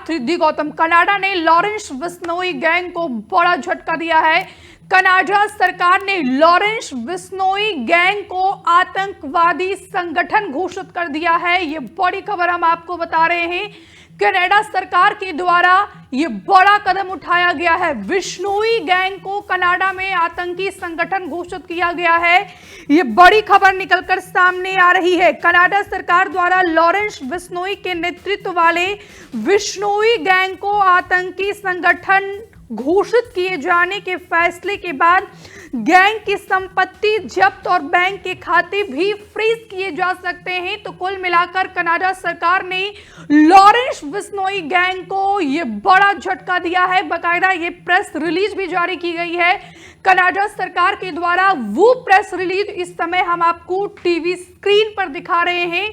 साथ रिद्धि गौतम। कनाडा ने Lawrence Bishnoi gang को बड़ा झटका दिया है। कनाडा सरकार ने लॉरेंस बिश्नोई गैंग को आतंकवादी संगठन घोषित कर दिया है। ये बड़ी खबर हम आपको बता रहे हैं। कनाडा सरकार के द्वारा ये बड़ा कदम उठाया गया है। बिश्नोई गैंग को कनाडा में आतंकी संगठन घोषित किया गया है। ये बड़ी खबर निकलकर सामने आ रही है। कनाडा सरकार द्वारा लॉरेंस बिश्नोई के नेतृत्व वाले बिश्नोई गैंग को आतंकी संगठन घोषित किए जाने के फैसले के बाद गैंग की संपत्ति जब्त और बैंक के खाते भी फ्रीज किए जा सकते हैं। तो कुल मिलाकर कनाडा सरकार ने लॉरेंस बिश्नोई गैंग को ये बड़ा झटका दिया है। बकायदा ये प्रेस रिलीज भी जारी की गई है कनाडा सरकार के द्वारा। वो प्रेस रिलीज इस समय हम आपको टीवी स्क्रीन पर दिखा रहे हैं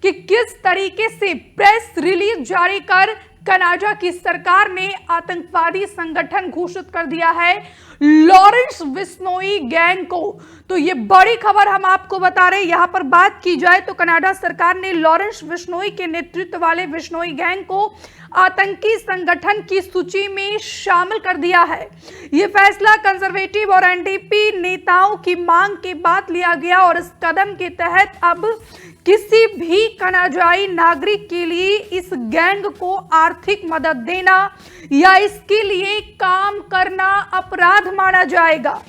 कि किस तरीके से प्रेस रिलीज जारी कर कनाडा की सरकार ने आतंकवादी संगठन घोषित कर दिया है लॉरेंस बिश्नोई गैंग को। तो ये बड़ी खबर हम आपको बता रहे हैं। यहां पर बात की जाए तो कनाडा सरकार ने लॉरेंस बिश्नोई के नेतृत्व वाले बिश्नोई गैंग को आतंकी संगठन की सूची में शामिल कर दिया है। यह फैसला कंजर्वेटिव और एनडीपी नेताओं की मांग के बाद लिया गया और इस कदम के तहत अब किसी भी कनाडाई नागरिक के लिए इस गैंग को आर्थिक मदद देना या इसके लिए काम करना अपराध माना जाएगा।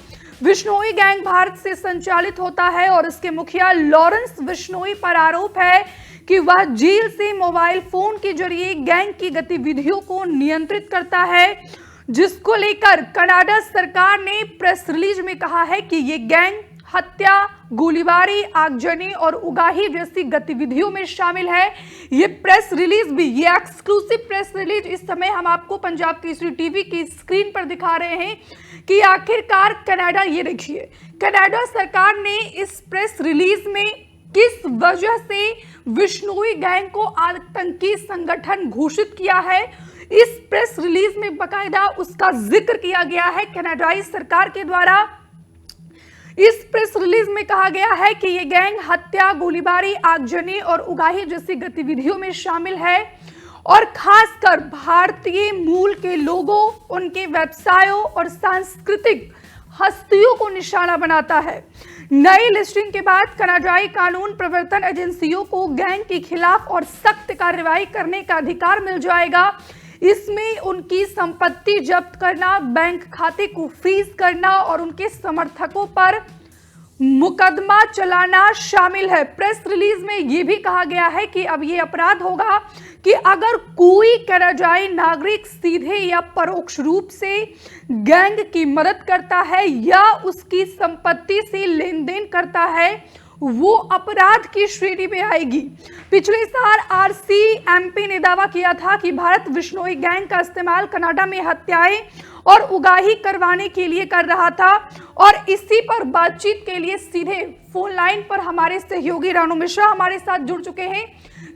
बिश्नोई गैंग भारत से संचालित होता है और इसके मुखिया लॉरेंस बिश्नोई पर आरोप है कि वह जेल से मोबाइल फोन के जरिए गैंग की गतिविधियों को नियंत्रित करता है, जिसको लेकर कनाडा सरकार ने प्रेस रिलीज में कहा है कि ये गैंग हत्या, गोलीबारी, आगजनी और उगाही जैसी गतिविधियों में शामिल है। ये प्रेस रिलीज भी, ये एक्सक्लूसिव प्रेस रिलीज इस समय हम आपको पंजाब केसरी टीवी की स्क्रीन पर दिखा रहे हैं कि आखिरकार कनाडा, ये देखिए कनाडा सरकार ने इस प्रेस रिलीज में किस वजह से बिश्नोई गैंग को आतंकी संगठन घोषित किया है। इस प्रेस रिलीज में बकायदा उसका जिक्र किया गया है कनाडाई सरकार के द्वारा। इस प्रेस रिलीज में कहा गया है कि ये गैंग हत्या, गोलीबारी, आगजनी और उगाही जैसी गतिविधियों में शामिल है और खासकर भारतीय मूल के लोगों, उनके व्यवसायों और सांस्कृतिक हस्तियों को निशाना बनाता है। नई लिस्टिंग के बाद कनाडाई कानून प्रवर्तन एजेंसियों को गैंग के खिलाफ और सख्त कार्रवाई करने का अधिकार मिल जाएगा। इसमें उनकी संपत्ति जब्त करना, बैंक खाते को फ्रीज करना और उनके समर्थकों पर मुकदमा चलाना शामिल है। प्रेस रिलीज में यह भी कहा गया है कि अब यह अपराध होगा कि अगर कोई कनाडाई नागरिक सीधे या परोक्ष रूप से गैंग की मदद करता है या उसकी संपत्ति से लेन देन करता है, वो अपराध की श्रेणी में आएगी। पिछले साल आरसीएमपी ने दावा किया था कि भारत बिश्नोई गैंग का इस्तेमाल कनाडा में हत्याएं और उगाही करवाने के लिए कर रहा था और इसी पर बातचीत के लिए सीधे फोन लाइन पर हमारे सहयोगी रानू मिश्रा हमारे साथ जुड़ चुके हैं,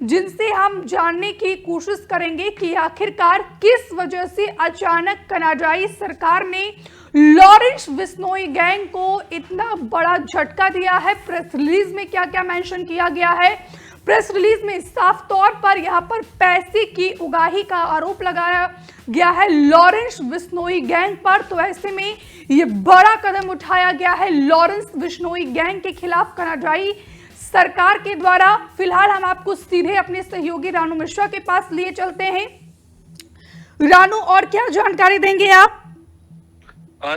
जिनसे हम जानने की कोशिश करेंगे कि आखिरकार किस वजह से अचानक कनाडाई सरकार ने लॉरेंस बिश्नोई गैंग को इतना बड़ा झटका दिया है। प्रेस रिलीज में क्या क्या मेंशन किया गया है। प्रेस रिलीज में साफ तौर पर यहां पर पैसे की उगाही का आरोप लगाया गया है लॉरेंस बिश्नोई गैंग पर। तो ऐसे में ये बड़ा कदम उठाया गया है लॉरेंस बिश्नोई गैंग के खिलाफ कनाडाई सरकार के द्वारा। फिलहाल हम आपको सीधे अपने सहयोगी रानू मिश्रा के पास लिए चलते हैं। रानू, और क्या जानकारी देंगे आप?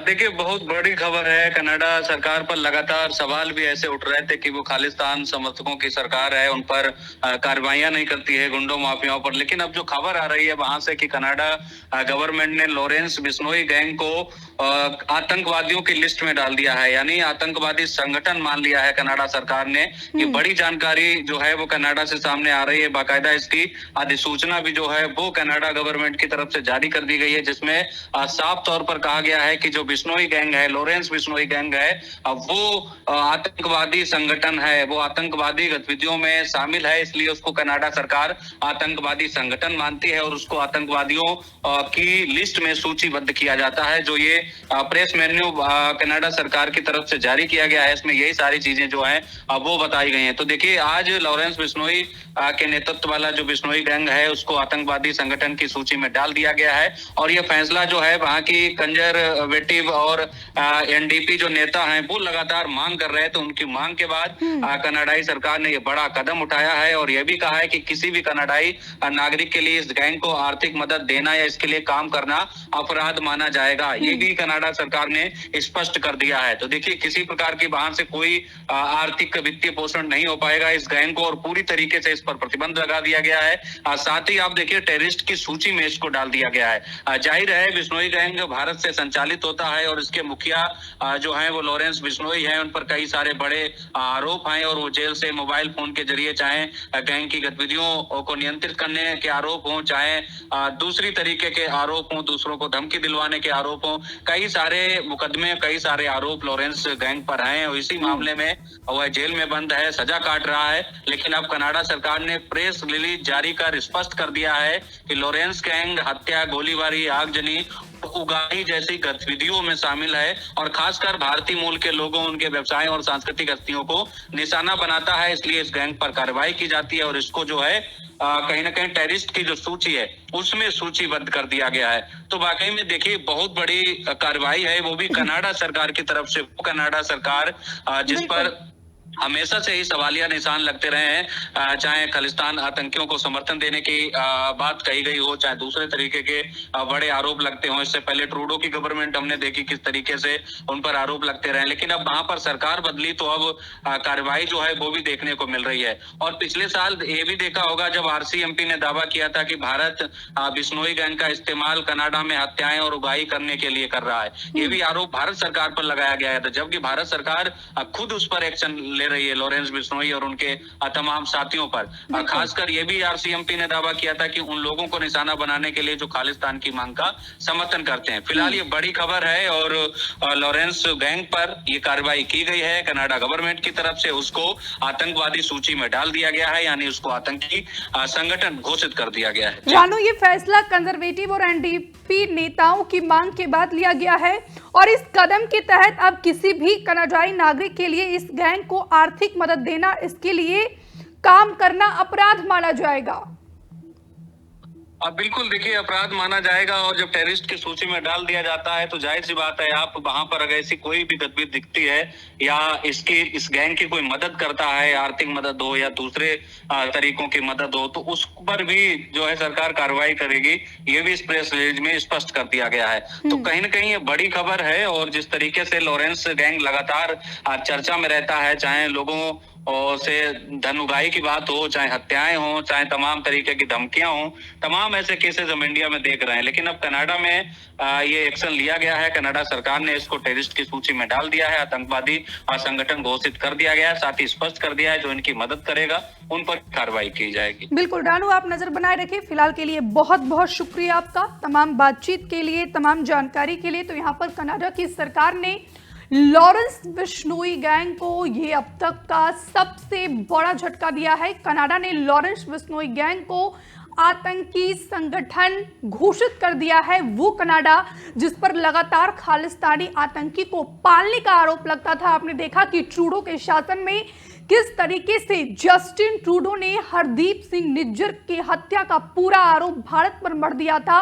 देखिए, बहुत बड़ी खबर है। कनाडा सरकार पर लगातार सवाल भी ऐसे उठ रहे थे कि वो खालिस्तान समर्थकों की सरकार है, उन पर कार्रवाइयां नहीं करती है गुंडों माफियाओं पर। लेकिन अब जो खबर आ रही है वहां से कि कनाडा गवर्नमेंट ने लॉरेंस बिश्नोई गैंग को आतंकवादियों की लिस्ट में डाल दिया है, यानी आतंकवादी संगठन मान लिया है कनाडा सरकार ने। ये बड़ी जानकारी जो है वो कनाडा से सामने आ रही है। बाकायदा इसकी अधिसूचना भी जो है वो कनाडा गवर्नमेंट की तरफ से जारी कर दी गई है, जिसमें साफ तौर पर कहा गया है कि जो बिश्नोई गैंग है, लॉरेंस बिश्नोई गैंग है, वो आतंकवादी संगठन है, वो आतंकवादी गतिविधियों में शामिल है, इसलिए उसको कनाडा सरकार आतंकवादी संगठन मानती है और उसको आतंकवादियों की लिस्ट में सूचीबद्ध किया जाता है। जो ये प्रेस मेन्यू कनाडा सरकार की तरफ से जारी किया गया है, इसमें यही सारी चीजें जो है वो बताई गई हैं। तो देखिए, आज लॉरेंस बिश्नोई के नेतृत्व वाला जो बिश्नोई गैंग है उसको आतंकवादी संगठन की सूची में डाल दिया गया है और यह फैसला जो है वहां की कंजरवेटिव और एनडीपी जो नेता हैं वो लगातार मांग कर रहे हैं। तो उनकी मांग के बाद कनाडाई सरकार ने यह बड़ा कदम उठाया है और यह भी कहा है कि किसी भी कनाडाई नागरिक के लिए इस गैंग को आर्थिक मदद देना या इसके लिए काम करना अपराध माना जाएगा। ये भी कनाडा सरकार ने स्पष्ट कर दिया है। तो देखिए, किसी प्रकार की बाहर से कोई आर्थिक वित्तीय पोषण नहीं हो पाएगा इस गैंग को और पूरी तरीके से इस पर प्रतिबंध लगा दिया गया है। साथ ही आप देखिए, टेररिस्ट की सूची में इसको डाल दिया गया है। जाहिर है, बिश्नोई गैंग भारत से संचालित होता है और इसके मुखिया जो है वो लॉरेंस बिश्नोई है। उन पर कई सारे बड़े आरोप हैं और वो जेल से मोबाइल फोन के जरिए चाहे गैंग की गतिविधियों को नियंत्रित करने के आरोप हों, चाहे दूसरी तरीके के आरोप हों, दूसरों को धमकी दिलवाने के आरोप हों, कई सारे मुकदमे, कई सारे आरोप लॉरेंस गैंग पर हैं और इसी मामले में वह जेल में बंद है, सजा काट रहा है। लेकिन अब कनाडा सरकार ने प्रेस रिलीज जारी कर स्पष्ट कर दिया है कि लॉरेंस गैंग हत्या, गोलीबारी, आगजनी, उगाही जैसी गतिविधियों में शामिल है और खासकर भारतीय मूल के लोगों, उनके व्यवसाय और सांस्कृतिक हस्तियों को निशाना बनाता है। इसलिए इस गैंग पर कार्रवाई की जाती है और इसको जो है कहीं ना कहीं टेररिस्ट की जो सूची है उसमें सूचीबद्ध कर दिया गया है। तो वाकई में देखिए, बहुत बड़ी कार्रवाई है, वो भी कनाडा सरकार की तरफ से। कनाडा सरकार जिस पर हमेशा से ही सवालिया निशान लगते रहे हैं, चाहे खालिस्तान आतंकियों को समर्थन देने की बात कही गई हो, चाहे दूसरे तरीके के बड़े आरोप लगते हों। इससे पहले ट्रूडो की गवर्नमेंट हमने देखी किस तरीके से उन पर आरोप लगते रहे, लेकिन अब वहां पर सरकार बदली तो अब कार्रवाई जो है वो भी देखने को मिल रही है। और पिछले साल ये भी देखा होगा जब आरसीएमपी ने दावा किया था कि भारत बिश्नोई गैंग का इस्तेमाल कनाडा में हत्याएं और उगाही करने के लिए कर रहा है। ये भी आरोप भारत सरकार पर लगाया गया है, तो जबकि भारत सरकार खुद उस पर एक्शन ले रही है, लॉरेंस बिश्नोई और उनके तमाम साथियों पर। खासकर ये भी आरसीएमपी ने दावा किया था कि उन लोगों को निशाना बनाने के लिए जो खालिस्तान की मांग का समर्थन करते हैं। फिलहाल ये बड़ी खबर है और लॉरेंस गैंग पर ये कार्रवाई की गई है कनाडा गवर्नमेंट की तरफ से। उसको आतंकवादी सूची में डाल दिया गया है, यानी उसको आतंकी संगठन घोषित कर दिया गया है। रानू, ये फैसला कंजर्वेटिव और एनडीपी नेताओं की मांग के बाद लिया गया है और इस कदम के तहत अब किसी भी कनाडाई नागरिक के लिए इस गैंग को आर्थिक मदद देना, इसके लिए काम करना अपराध माना जाएगा। अब बिल्कुल देखिए, अपराध माना जाएगा और जब टेररिस्ट की सूची में डाल दिया जाता है तो जाहिर सी बात है, आप वहां पर अगर ऐसी कोई भी गतिविधि दिखती है या इस गैंग की कोई मदद करता है, आर्थिक मदद हो या दूसरे तरीकों की मदद हो, तो उस पर भी जो है सरकार कार्रवाई करेगी। ये भी इस प्रेस रिलीज में स्पष्ट कर दिया गया है। तो कहीं ना कहीं ये बड़ी खबर है और जिस तरीके से लॉरेंस गैंग लगातार चर्चा में रहता है, चाहे लोगों और से धन उगाही की बात हो, चाहे हत्याएं हो, चाहे तमाम तरीके की धमकियां हो, तमाम ऐसे केसेस हम इंडिया में देख रहे हैं। लेकिन अब कनाडा में ये एक्शन लिया गया है, कनाडा सरकार ने इसको टेररिस्ट की सूची में डाल दिया है, आतंकवादी संगठन घोषित कर दिया गया है, साथ ही स्पष्ट कर दिया है जो इनकी मदद करेगा उन पर कार्रवाई की जाएगी। बिल्कुल रानू, आप नजर बनाए रखें। फिलहाल के लिए बहुत बहुत शुक्रिया आपका, तमाम बातचीत के लिए, तमाम जानकारी के लिए। तो यहाँ पर कनाडा की सरकार ने लॉरेंस बिश्नोई गैंग को ये अब तक का सबसे बड़ा झटका दिया है। कनाडा ने लॉरेंस बिश्नोई गैंग को आतंकी संगठन घोषित कर दिया है। वो कनाडा जिस पर लगातार खालिस्तानी आतंकी को पालने का आरोप लगता था। आपने देखा कि ट्रूडो के शासन में किस तरीके से जस्टिन ट्रूडो ने हरदीप सिंह निज्जर की हत्या का पूरा आरोप भारत पर मढ़ दिया था